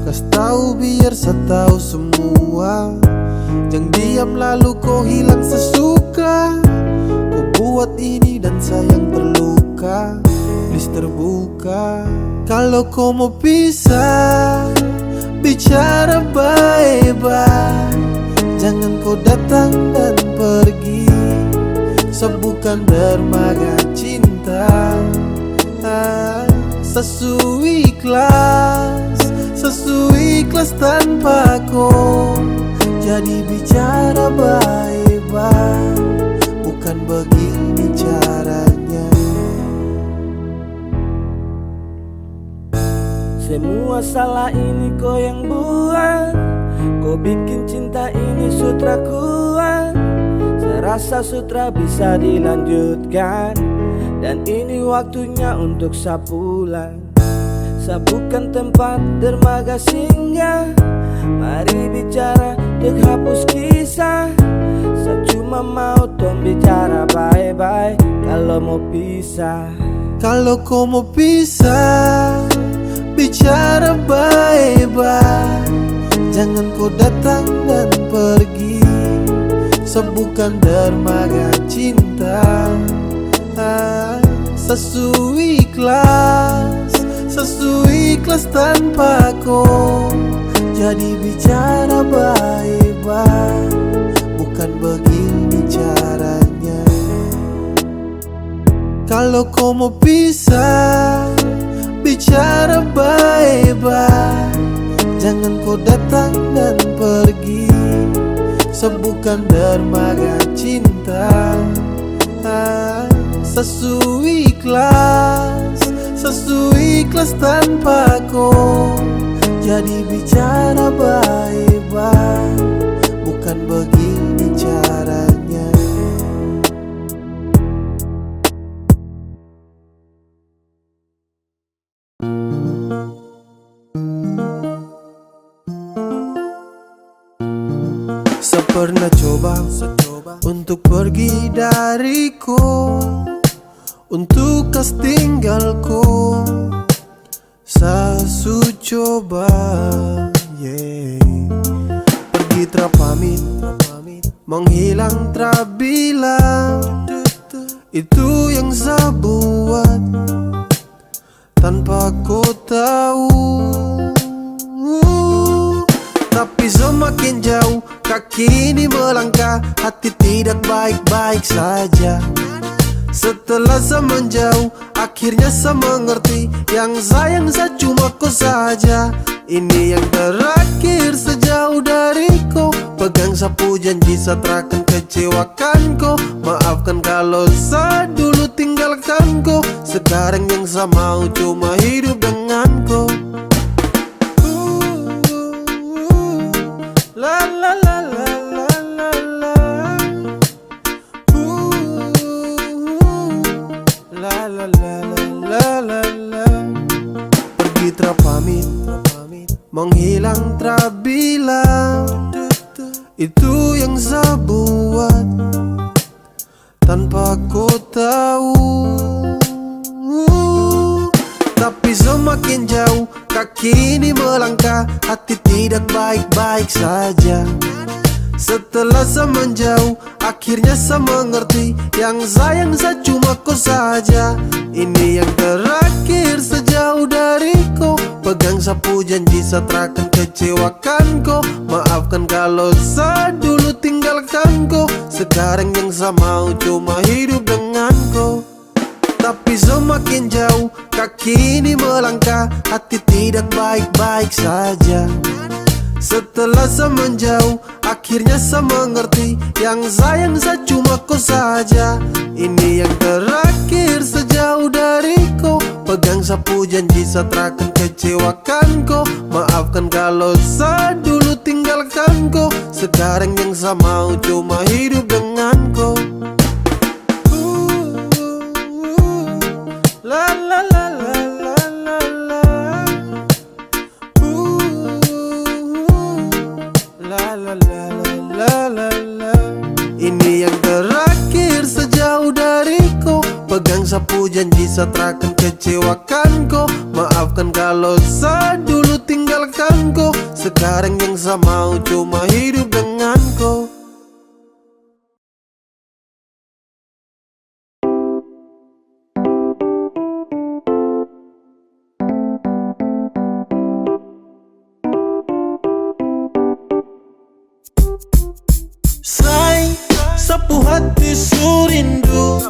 Kas tahu biar saya tahu semua. Jangan diam lalu kau hilang sesuka. Kau buat ini dan sayang terluka. Please terbuka. Kalau kau mau pisah, bicara baik-baik. Jangan kau datang dan pergi. Sebukan dermaga cinta. Sesu ikhlas Sesuai ikhlas tanpa kau. Jadi bicara baik-baik, bukan begini caranya. Semua salah ini kau yang buat. Kau bikin cinta ini sutra kuat. Saya rasa sutra bisa dilanjutkan, dan ini waktunya untuk saya pulang. Saya bukan tempat dermaga singgah. Mari bicara, hapus kisah. Saya cuma mau tom bicara bye-bye. Kalau mau pisah, kalau kau mau pisah, bicara baik-baik. Jangan kau datang dan pergi. Sebukan dermaga cinta. Sesuai ikhlas tanpa kau. Jadi bicara baik-baik, bukan begini caranya. Kalau kau mau pisah, bicara baik-baik. Jangan kau datang dan pergi. Sebukan dermaga cinta. Sesuai ikhlas tanpa kau. Jadi bicara baik-baik, bukan begini caranya. Saya pernah coba untuk pergi dariku, untuk kas tinggalku. Saya coba pergi terpamit, menghilang terbilang. Itu yang saya buat tanpa kau tahu. Tapi semakin jauh kaki ini melangkah, hati tidak baik-baik saja. Setelah saya menjauh, akhirnya saya mengerti. Yang sayang saya cuma kau saja. Ini yang terakhir sejauh dari kau. Pegang sapu janji saya takkan kecewakan kau. Maafkan kalau saya dulu tinggalkan kau. Sekarang yang saya mau cuma hidup dengan kau. La la la la la la la. La la la la la la. Pergi terpamit, menghilang terbilang. Itu yang saya buat tanpa kau tahu. Tapi semakin jauh kaki ini melangkah, hati tidak baik-baik saja. Setelah saya menjauh, akhirnya saya mengerti. Yang sayang saya cuma kau saja. Ini yang terakhir sejauh dari kau. Pegang sapu janji saya takkan kecewakan kau. Maafkan kalau saya dulu tinggalkan kau. Sekarang yang saya mau cuma hidup dengan kau. Tapi semakin jauh kaki ini melangkah, hati tidak baik-baik saja. Setelah saya menjauh, akhirnya saya mengerti. Yang sayang saya cuma kau saja. Ini yang terakhir sejauh dari kau. Pegang sapu janji saya takkan kecewakan kau. Maafkan kalau saya dulu tinggalkan kau. Sekarang yang saya mau cuma hidup dengan kau. La la la la la la la. La la la la la la. Ini yang terakhir sejauh dari kau. Pegang sapu janji saya takkan kecewakan kau. Maafkan kalau saya dulu tinggalkan kau. Sekarang yang saya mau cuma hidup dengan kau. Sapu hati surindu,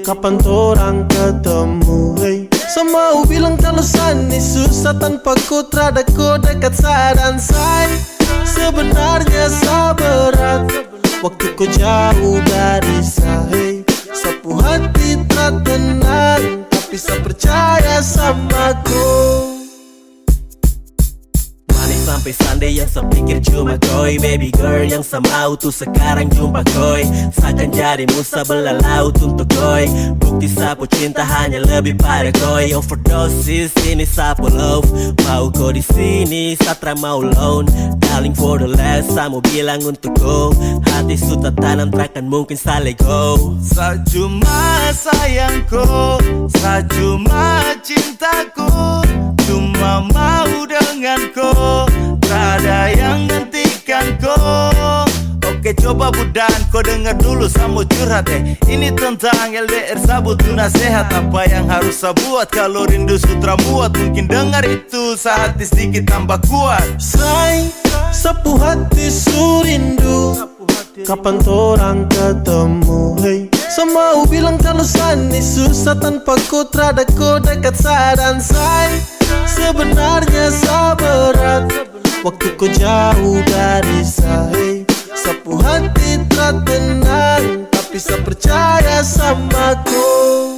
kapan torang ketemu, hey. Semau bilang kalau sani susah tanpa kau terada kau dekat saya dan saya. Sebenarnya sabarat waktu kau jauh dari saya. Sapu hati tak tenang tapi saya percaya sama kau. Sampai Sunday yang saya pikir cuma koi. Baby girl yang saya mau tuh sekarang jumpa koi. Seakan jadi musa belalau untuk koi. Bukti sapu cinta hanya lebih pada koi. Overdosis ini sapu love. Mau kau di sini Satra mau loan. Darling for the last saya mau bilang untuk kau. Hati sudah tanam takkan mungkin saya let go. Saya cuma sayangku, saya cuma cintaku, cuma mau denganku, tak ada yang gantikanku. Oke coba budan, kau dengar dulu saya mau curhat Ini tentang LDR saya butuh nasihat. Apa yang harus saya buat kalau rindu sutra muat? Mungkin dengar itu saat hati sedikit tambah kuat. Say, sapu hati surindu, kapan torang ketemu hey. Semau bilang kalau sani susah tanpa kau terada kau dekat saya dan saya. Sebenarnya sabarat waktu kau jauh dari saya. Sapu hati tak tenang tapi saya percaya sama kau.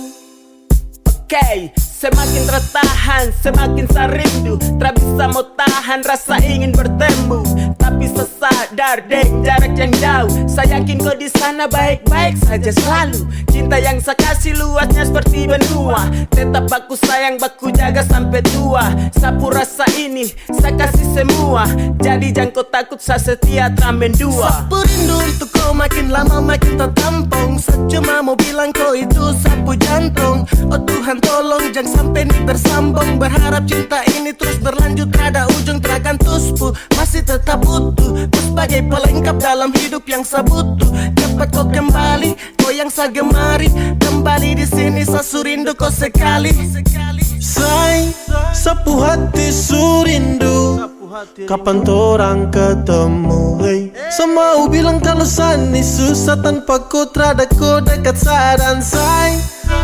Okay, semakin tertahan, semakin saya rindu. Tak bisa mau tahan rasa ingin bertemu. Tapi saya sadar deng jarak yang jauh. Saya yakin kau di sana baik-baik saja selalu. Cinta yang saya kasih luasnya seperti benua. Tetap baku sayang, baku jaga sampai tua. Sapu rasa ini, saya kasih semua. Jadi jangan kau takut, saya setia ramen dua. Sapu rindu untuk kau makin lama makin tertampung. Saya cuma mau bilang kau itu sapu jantung. Oh Tuhan tolong jangan sampai ini tersambung. Berharap cinta ini terus berlanjut, ada ujung terakan tuspu. Masih tetap utuh, kau sebagai pelengkap dalam hidup yang saya butuh. Cepat kau kembali, kau yang saya gemari. Kembali di sini saya surindu kau sekali. Say, sapu hati surindu, kapan torang ketemu hey. Semau bilang kalau sani susah tanpa kau terada kau dekat saya dan saya.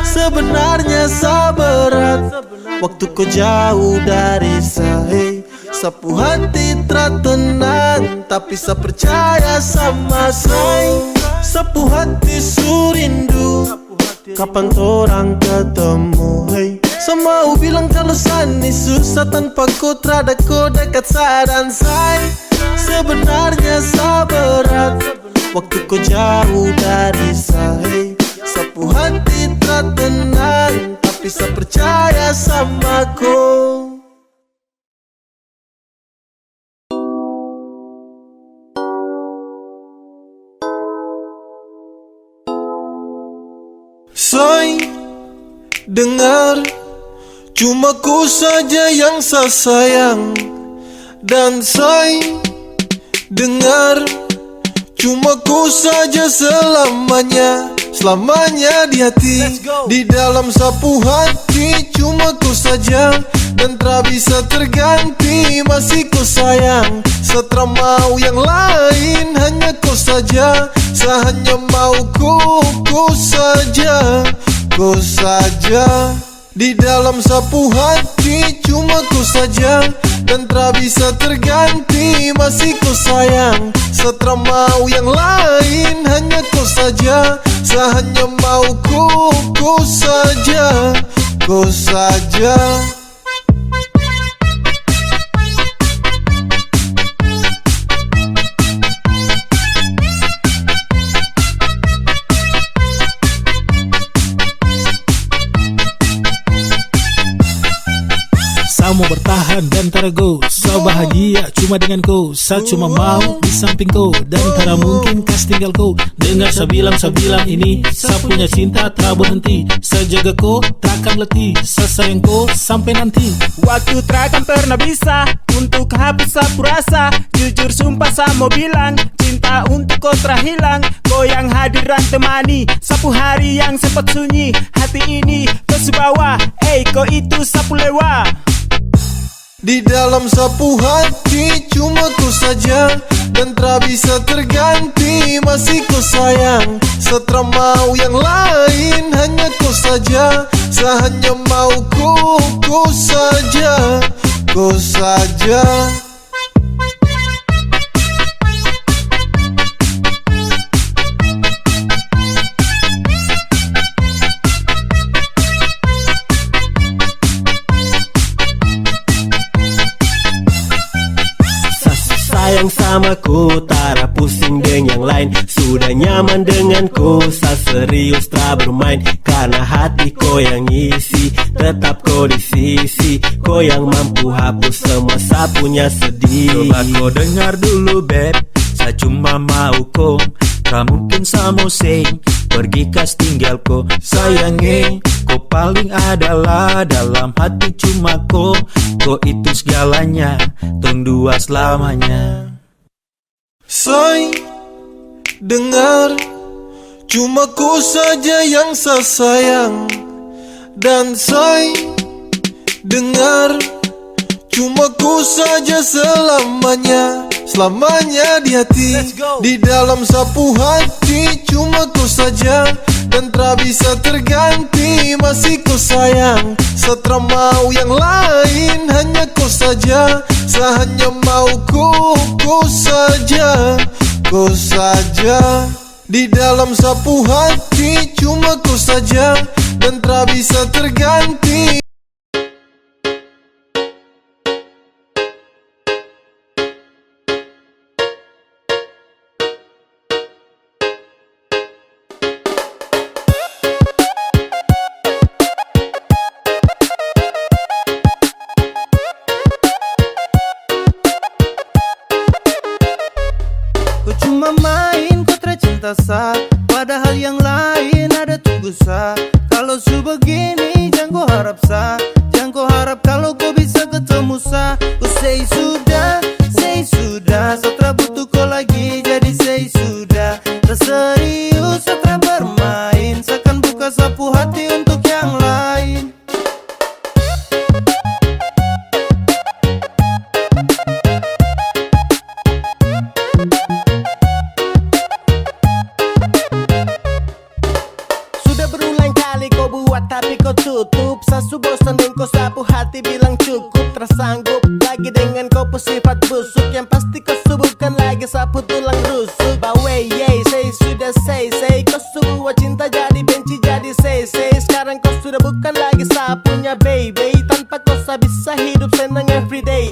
Sebenarnya sabarat waktu kau jauh dari saya. Sapu hati tak tenang tapi saya percaya sama saya. Sapu hati surindu, kapan torang ketemu hey. Semau bilang kalau sani susah tanpa kau terada kau dekat saya dan saya. Sebenarnya sabarat waktu kau jauh dari saya. Sapu hati tak tenang tapi saya percaya sama kau. Say, dengar, cuma ku saja yang saya sayang. Dan say, dengar, cuma ku saja selamanya. Selamanya di hati, di dalam sapu hati. Cuma ku saja dan tak bisa terganti. Masih ku sayang, setelah mau yang lain. Hanya ku saja, saya hanya mau ku saja, ku saja. Di dalam sapu hati cuma ku saja dan tak bisa terganti. Masih ku sayang, setelah mau yang lain. Hanya ku saja, saya hanya mau ku saja, ku saja. Saya mau bertahan dan terago. Saya bahagia cuma dengan kau. Saya cuma mau di samping kau dan tak mungkin kas tinggal kau. Dengar saya bilang ini saya punya cinta tak berhenti. Saya jaga kau takkan letih. Saya sayang kau sampai nanti. Waktu takkan pernah bisa untuk hapus sapu rasa. Jujur sumpah saya mau bilang cinta untuk kau terhilang. Kau yang hadiran temani sapu hari yang sempat sunyi. Hati ini kau sebawa, kau itu sapu lewa. Di dalam sapu hati cuma ku saja dan tak bisa terganti. Masih ku sayang, Setelah mau yang lain hanya kau saja. Saya hanya mau kau saja, kau saja. Sayang sama ku, tara pusing dengan yang lain. Sudah nyaman denganku, sa serius tak bermain. Karena hati ko yang isi, tetap ko di sisi. Ko yang mampu hapus semua sa punya sedih. Coba kau dengar dulu beb, saya cuma mau ko. Tak mungkin saya mau say, pergi kas tinggal ko. Sayangnya, ko paling adalah dalam hati cuma ko. Ko itu segalanya, tong dua selamanya. Say, dengar, cuma ku saja yang saya sayang. Dan say, dengar, cuma ku saja selamanya. Selamanya di hati, di dalam sapu hati. Cuma ku saja, dan tak bisa terganti. Masih ku sayang, setelah mau yang lain hanya ku saja. Saya hanya mau ku saja, ku saja. Di dalam sapu hati cuma ku saja, dan tak bisa terganti. Padahal yang lain ada tunggu sa. Kalau su begini jangan kau harap sa. Jangan kau harap kalau kau bisa ketemu sa. Ku say sudah, setelah butuh kau lagi. Jadi say sudah, tak serius setelah bermain. Seakan buka sapu hati untuk yang lain. Tapi kau tutup, sasu bosan dan kau sapu hati bilang cukup. Tersanggup lagi dengan kau sifat busuk. Yang pasti kau subuhkan lagi sapu tulang rusuk. Bawe yey, say sudah say kau sebuah cinta jadi benci jadi say. Sekarang kau sudah bukan lagi sapunya baby. Tanpa kau bisa hidup senang everyday.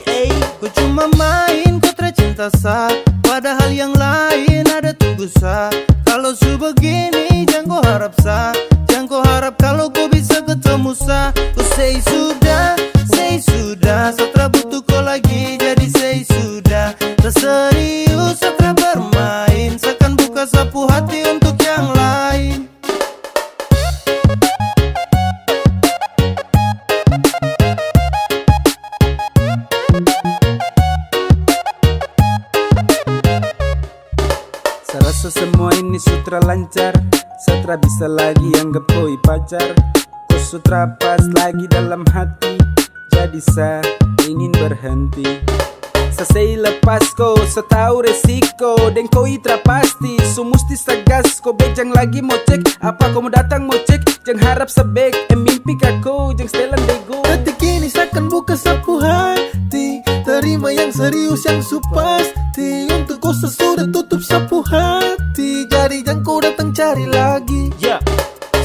Kau cuma main, kau tercinta sa. Padahal yang lain ada tunggu sa. Kalau su begini jangan kau harap sa. Jangan kau harap kalau kau bisa ketemu sa. Kau say sudah, setelah butuh kau lagi. Jadi say sudah, tak serius setelah bermain. Seakan buka sapu hati untuk yang lain. Saya rasa semua ini sutra lancar. Setelah bisa lagi anggap koi pacar. Kau sutra pas lagi dalam hati. Jadi saya ingin berhenti. Saya lepas kau, saya tahu resiko. Dan koi tra pasti, so musti sagas. Kau bejang lagi mau cek, apa kau mau datang mau cek. Jangan harap sebek, mimpi kako. Jangan setelan bego. Detik ini seakan buka sapu hati. Terima yang serius yang supasti. Untuk kau sesudah tutup sapu hati. Jadi jangan kau datang cari lagi.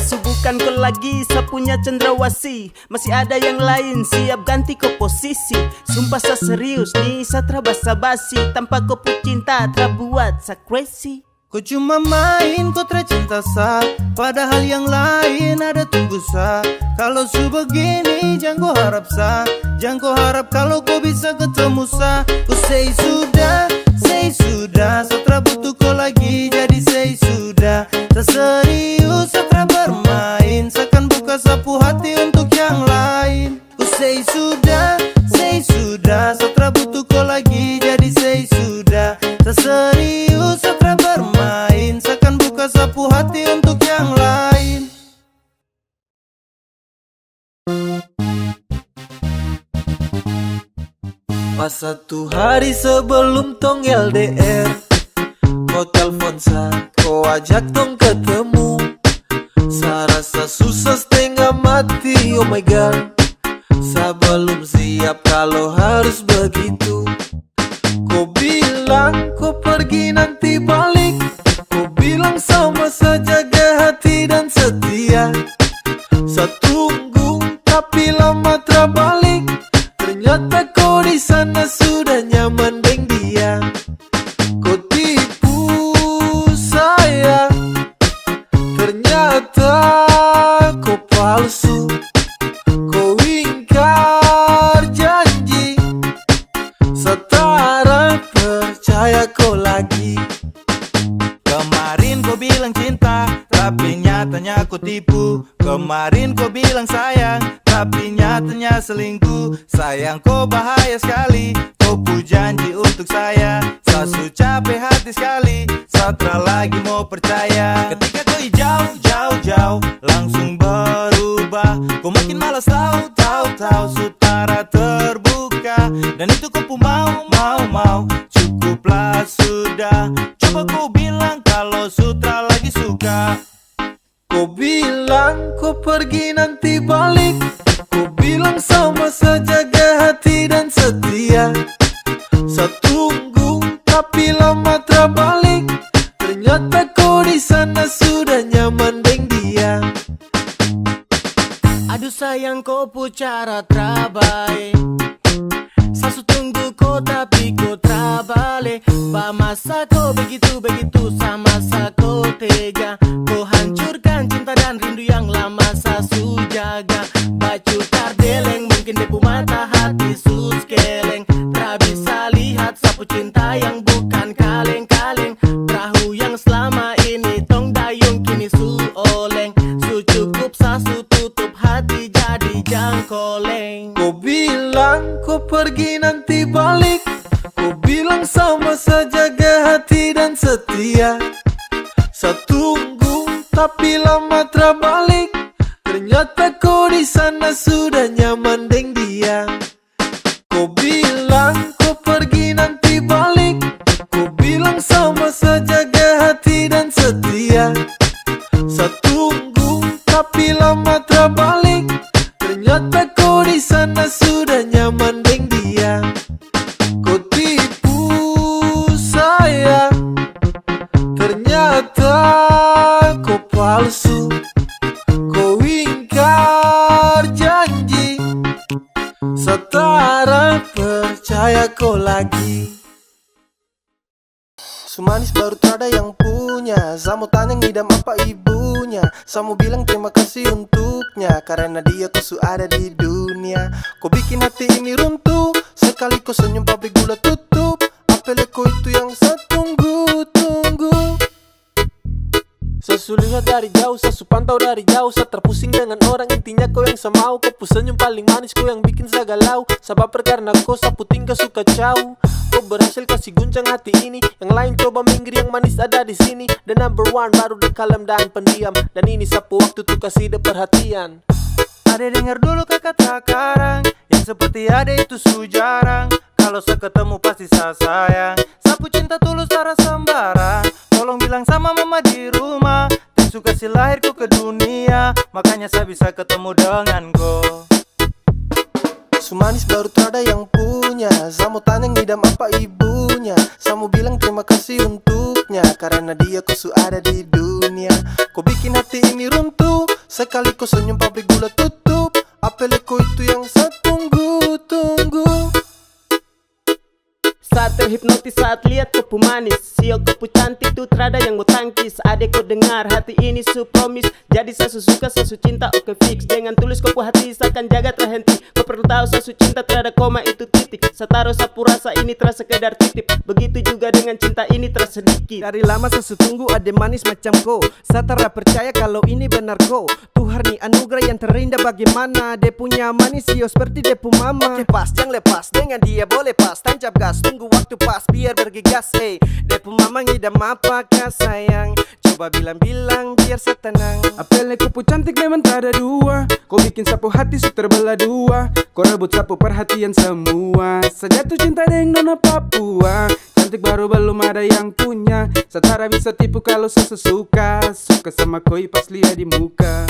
Subuhkan kau lagi sapunya cendrawasih. Masih ada yang lain siap ganti kau posisi. Sumpah sa serius nih sa tra basa-basi. Tanpa kau cinta tra buat sa crazy. Kau cuma main, kau tercinta sa. Padahal yang lain ada tunggu sa. Kalau su begini jangan kau harap sa. Jangan kau harap kalau kau bisa ketemu sa. Ku say sudah, setelah butuh kau lagi. Jadi say sudah, tak serius setelah bermain. Seakan buka sapu hati untuk yang lain. Ku say sudah, setelah butuh kau lagi. Jadi say sudah, tak serius setelah bermain. Seakan buka sapu hati untuk yang lain. Pas satu hari sebelum tong LDR, kau telpon sa, kau ajak tong ke ketemu. Saya rasa susah setengah mati, oh my god. Saya belum siap kalau harus begitu. Kau bilang kau pergi nanti balik, kau bilang sama saja jaga hati dan setia. Saya tunggu tapi lama terbalik, ternyata kau di sana sudah nyaman dengan dia. Kau tipu saya, ternyata kau palsu. Kau ingkar janji, setara percaya kau lagi. Kemarin kau bilang cinta, tapi nyatanya kau tipu. Kemarin kau bilang sayang, tapi nyatanya selingkuh. Sayang kau bahaya sekali, kau pu janji untuk saya. Saya su capek hati sekali, saya lagi mau percaya. Ketika kau jauh, langsung berubah. Kau makin malas tahu, sutara terbuka. Dan itu kau pu mau, cukuplah sudah. Coba kau bilang kalau sutra lagi suka. Kau bilang kau pergi nanti balik, kau bilang sama saja jaga hati dan setia. Saya tunggu tapi lama terbalik, ternyata kau di sana sudah nyaman dengan dia. Aduh sayang kau pu cara terbaik. Sasu tunggu kau tapi kau terbalik. Ba masa kau begitu sama sa kau tega. Kau hancurkan cinta dan rindu yang lama sasu jaga. Baju tardeleng mungkin depu mata hati sus keleng. Tak bisa lihat sapu cinta yang bukan kaleng-kaleng. Perahu yang selama ini tong dayung kini su oleng. Su cukup sasu tutup hati jadi jangkoleng. Kau bilang kau pergi nanti balik, kau bilang sama saja jaga hati dan setia. Saya tunggu tapi lama terbalik, ternyata kau di sana sudah nyaman dengan dia. Kau bilang kau pergi nanti balik, kau bilang sama saja jaga hati dan setia. Saya tunggu tapi lama terbalik, ternyata kau di sana sudah nyaman dengan dia. Kau tipu saya, ternyata kau palsu. Kau ingkar janji, setara percaya kau lagi. Sumanis baru tak ada yang punya. Saya mau tanya ngidam apa ibunya. Saya mau bilang terima kasih untuknya, karena dia kau su ada di dunia. Kau bikin hati ini runtuh, sekali kau senyum pabrik gula tutup. Apel kau itu yang saya tunggu. Saya lihat dari jauh, saya pantau dari jauh. Saya terpusing dengan orang, intinya kau yang saya mau. Kau pu senyum paling manis, kau yang bikin saya galau. Saya baper karena kau, saya tinggal suka kacau. Kau berhasil kasih guncang hati ini, yang lain coba minggir, yang manis ada di sini. The number one baru di kalem dan pendiam. Dan ini sapu waktu tuh kasih de perhatian. Ade dengar dulu kakak takarang, yang seperti ade itu su jarang. Kalau saya ketemu pasti saya sayang. Sapu cinta tulus cara sembarang. Tolong bilang sama mama di rumah, tim suka si lahirku ke dunia, makanya saya bisa ketemu dengan kau. Sumanis baru tak ada yang punya. Saya mau tanya ngidam apa ibunya. Saya mau bilang terima kasih untuknya, karena dia kau su ada di dunia. Kau bikin hati ini runtuh, sekali kau senyum pabrik gula tutup. Apel kau itu yang saya tunggu. Saat terhipnotis saat lihat kau pu manis, sio kau pu cantik tuh terada yang mau tangkis. Adek kau dengar hati ini su promise, jadi saya suka saya cinta oke fix. Dengan tulus kau pu hati saya akan jaga terhenti. Kau perlu tahu saya cinta terada koma itu titik. Saya taruh sapu rasa ini terasa sekedar titip. Begitu juga dengan cinta ini terasa sedikit. Dari lama saya tunggu ada manis macam kau. Saya tak percaya kalau ini benar kau. Tuhan nih anugerah yang terindah bagaimana. Dia punya manis yo seperti dia pu mama. Oke pas jangan lepas, dengan dia boleh pas. Tancap gas tunggu waktu pas biar bergegas. Dia pu mama ngidam apakah sayang. Coba bilang-bilang biar saya tenang. Apelnya kau pu cantik memang tak ada dua. Kau bikin sapu hati su terbelah dua. Kau rebut sapu perhatian semua. Saya jatuh cinta dengan nona Papua. cantik baru belum ada yang punya. Setara bisa tipu kalau sesuka. Suka sama koi pas lihat di muka.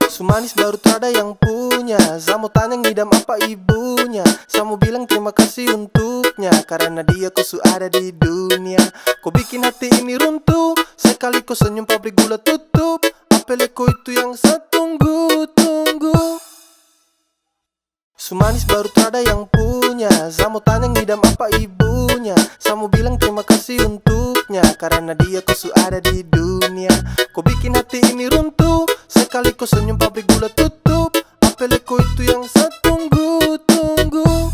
Sumanis baru tak ada yang punya. Samu tanya ngidam apa ibunya. Samu bilang terima kasih untuknya, karena dia ku ada di dunia. Kau bikin hati ini runtuh. Sekali kau senyum pabrik gula tutup. Apele kau itu yang saya tunggu-tunggu. Sumanis baru tak ada yang punya. Samu tanya ngidam apa ibunya. Samu bilang terima kasih untuknya, karena dia ku ada di dunia. Kau bikin hati ini runtuh. Sekali kau senyum pabrik gula tutup. Apele kau itu yang saya tunggu-tunggu.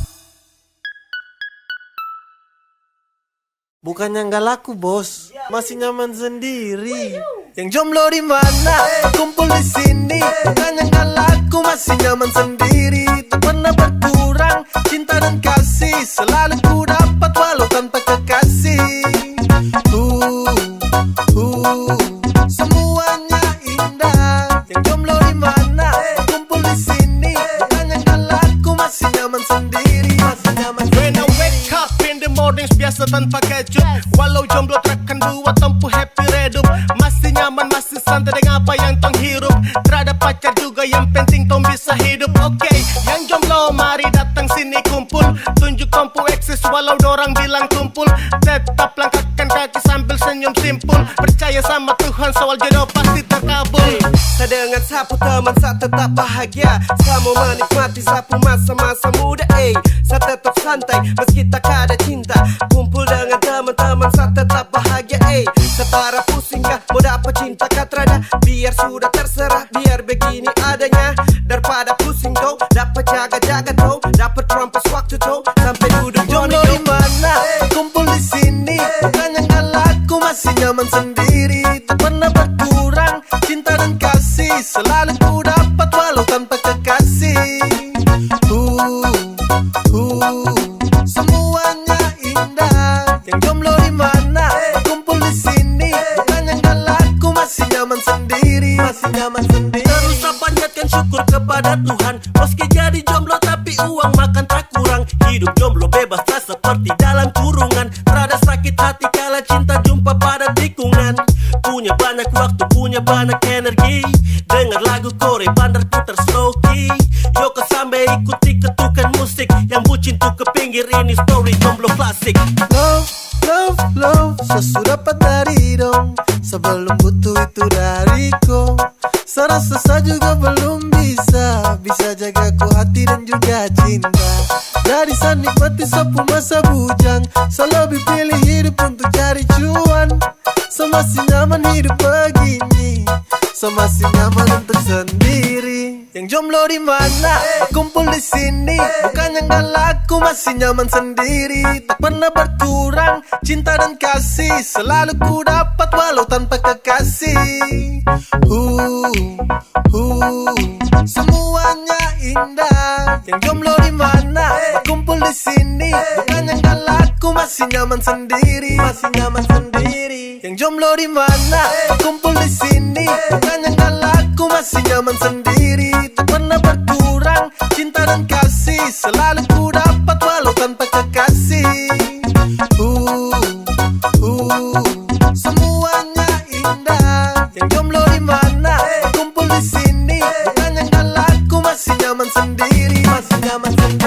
Bukan yang gak laku bos, masih nyaman sendiri. Yang jomblo di mana? Kumpul di sini. Bukan yang gak laku, masih nyaman sendiri. Tak pernah berkurang cinta dan kasih. Selalu ku dapat walau tanpa kekasih. Semuanya indah. Yang jomblo di mana? Kumpul di sini. Bukan yang gak laku, masih nyaman sendiri. Masih nyaman sendiri. When I wake up in the mornings biasa tanpa kecut. Walau jomblo takkan buat tempuh happy redup. Masih nyaman, masih santai dengan apa yang tong hirup. Terada pacar juga yang penting tong bisa hidup. Oke, yang jomblo mari datang sini kumpul. Tunjuk kompu eksis walau dorang bilang tumpul. Tetap langkahkan kaki sambil senyum simpul. Percaya sama Tuhan soal jodoh pasti terkabul. Saya dengan sapu teman saya tetap bahagia. Saya mau menikmati sapu masa-masa muda. Saya tetap santai meski tak ada cinta. Kumpul dengan teman-teman saya tetap bahagia. Setara pusing kah mau dapat cinta katrada. Biar sudah terserah, biar begini adanya. Daripada pusing kau, dapat jaga-jaga kau. Dapat rampas waktu kau, sampai duduk jomblo di mana? Kumpul di sini. Bukan yang gak laku, masih nyaman sendiri. Tak pernah berkurang cinta dan kasih. Selalu ku dapat walau tanpa kekasih. Semuanya indah. Yang jomblo di mana? Kumpul di sini. Bukan yang gak laku, masih nyaman sendiri. Masih nyaman sendiri. Terus panjatkan syukur kepada Tuhan. Meski jadi jomblo tapi uang makan tak kurang. Hidup jomblo bebas tak seperti dalam kurungan. Rada sakit hati kala cinta jumpa pada tikungan. Punya banyak waktu, punya banyak energi. Dengar lagu Korea bandar putar slow key. Yoko sampai ikuti ketukan musik. Yang bucin tuh ke pinggir, ini story jomblo klasik. Love, love, love, sesudah dapat dari dong. Sebelum butuh itu dariku. Serasa saya juga belum bisa jaga ku hati dan juga cinta. Jadi saya nikmati sapu masa bujang. Saya lebih pilih hidup untuk cari cuan. Saya masih nyaman hidup begini. Saya masih nyaman untuk sendiri. Yang jomblo di mana? Kumpul di sini. Bukan yang gak laku, masih nyaman sendiri. Tak pernah berkurang cinta dan kasih. Selalu ku dapat walau tanpa kekasih. Semuanya indah. Yang jomblo di mana? Kumpul di sini. Bukan yang gak laku, masih nyaman sendiri. Masih nyaman sendiri. Yang jomblo di mana? Kumpul di sini. Bukan yang gak laku, masih nyaman sendiri. Tak pernah berkurang cinta dan kasih. Selalu ku dapat walau tanpa kekasih. Semuanya indah. Yang jomblo di mana? Kumpul di sini. Bukan yang gak laku, masih nyaman sendiri. Masih nyaman sendiri.